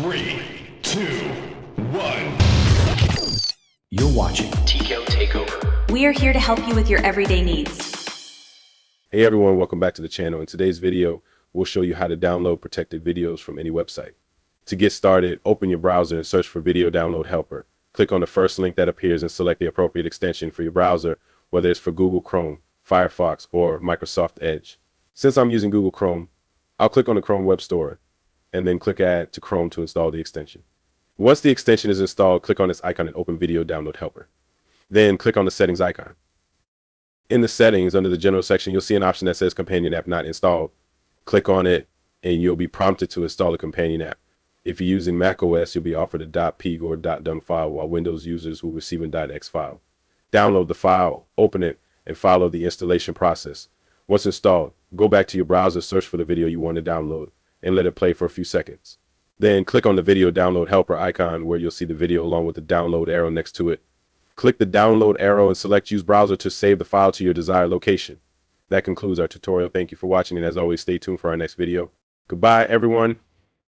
3, 2, 1. You're watching TKO Takeover. We are here to help you with your everyday needs. Hey everyone, welcome back to the channel. In today's video, we'll show you how to download protected videos from any website. To get started, open your browser and search for Video Download Helper. Click on the first link that appears and select the appropriate extension for your browser, whether it's for Google Chrome, Firefox, or Microsoft Edge. Since I'm using Google Chrome, I'll click on the Chrome Web Store and then click Add to Chrome to install the extension. Once the extension is installed, click on this icon and open Video Download Helper. Then click on the settings icon. In the settings, under the general section, you'll see an option that says Companion App Not Installed. Click on it and you'll be prompted to install a companion app. If you're using macOS, you'll be offered a .peg or .dum file, while Windows users will receive an .x file. Download the file, open it, and follow the installation process. Once installed, go back to your browser, search for the video you want to download, and let it play for a few seconds. Then click on the Video Download Helper icon where you'll see the video along with the download arrow next to it. Click the download arrow and select Use Browser to save the file to your desired location. That concludes our tutorial. Thank you for watching, and as always, stay tuned for our next video. Goodbye, everyone.